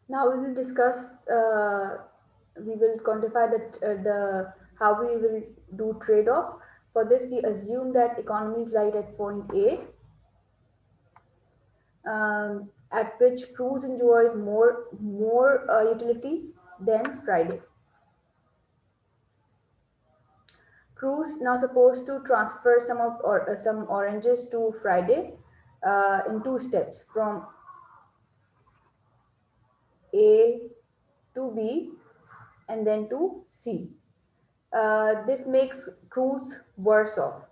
Now we will discuss. We will quantify the how we will do trade-off. For this, we assume that economy is light at point A, at which cruise enjoys more utility than Friday. Cruise now supposed to transfer some oranges to Friday in two steps from A to B and then to C. This makes cruise worse off.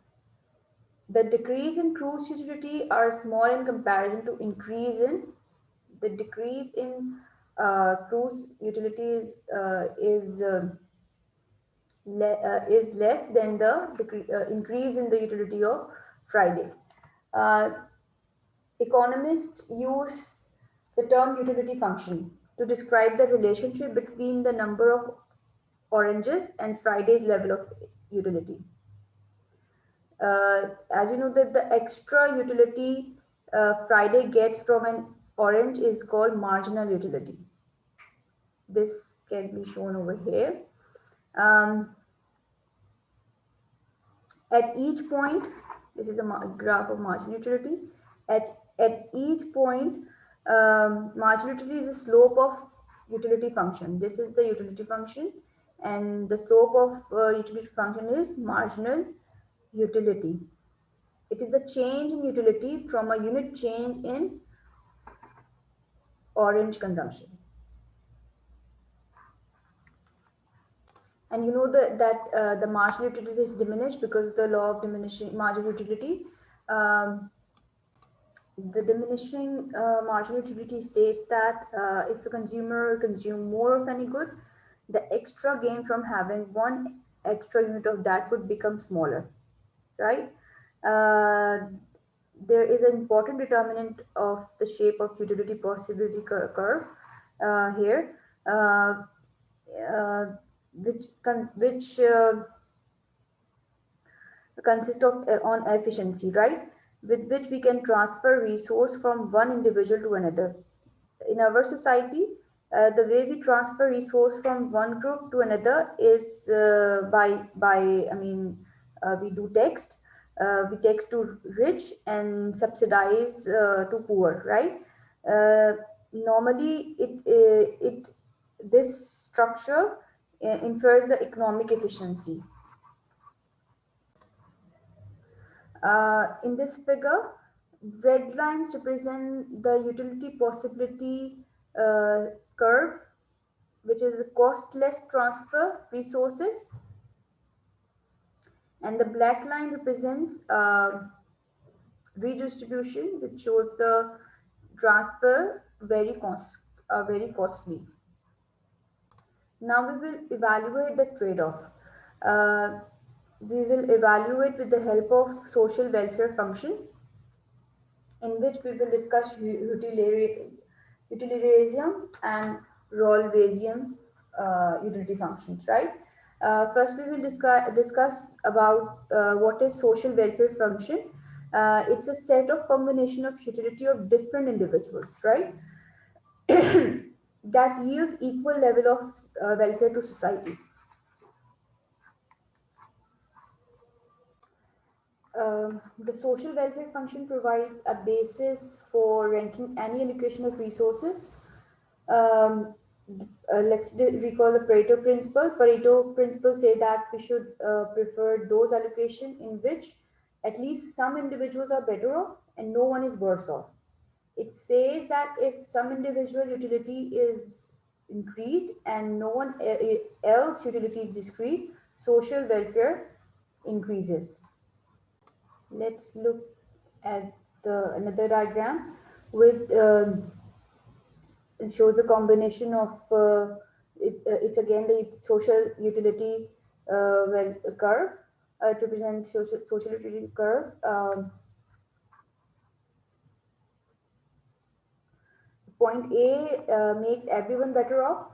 The decrease in cruise utility are small in comparison to increase in the decrease in cruise utilities is less than the increase in the utility of Friday. Uh, Economists use the term utility function to describe the relationship between the number of oranges and Friday's level of utility. As you know that the extra utility Friday gets from an orange is called marginal utility. This can be shown over here. Um, at each point, this is the graph of marginal utility. At, at each point, marginal utility is the slope of utility function. This is the utility function, and the slope of utility function is marginal utility. It is a change in utility from a unit change in orange consumption. And you know that the marginal utility is diminished because the law of diminishing marginal utility. Um, the diminishing marginal utility states that if the consumer consume more of any good, the extra gain from having one extra unit of that would become smaller, right? Uh, there is an important determinant of the shape of utility possibility curve here, uh, uh, which consist of on efficiency, right? With which we can transfer resource from one individual to another. In our society, the way we transfer resource from one group to another is by I mean we do text. We text to rich and subsidize to poor, right? Uh, Normally, it this structure infers the economic efficiency. In this figure, red lines represent the utility possibility curve, which is costless transfer resources, and the black line represents redistribution, which shows the transfer very costly. Now we will evaluate the trade-off. Uh, we will evaluate with the help of social welfare function, in which we will discuss utilitarianism and Rawlsian utility functions, right? First, we will discuss about what is social welfare function. It's a set of combination of utility of different individuals, right? That yields equal level of welfare to society. The social welfare function provides a basis for ranking any allocation of resources. Um, let's recall the Pareto principle. Pareto principle say that we should prefer those allocation in which at least some individuals are better off and no one is worse off. It says that if some individual utility is increased and no one else utility is decreased, social welfare increases. Let's look at another diagram with it shows the combination of it's again the social utility curve. It represents social utility curve. Point A makes everyone better off.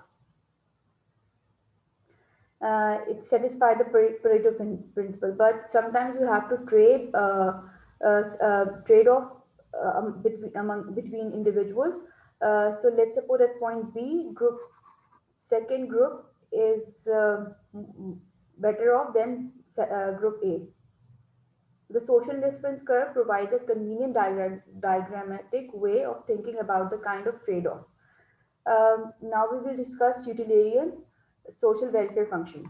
It satisfies the Pareto principle, but sometimes you have to trade off between individuals. So let's suppose at point B, second group is better off than group A. The social difference curve provides a convenient diagrammatic way of thinking about the kind of trade-off. Now we will discuss utilitarian social welfare function.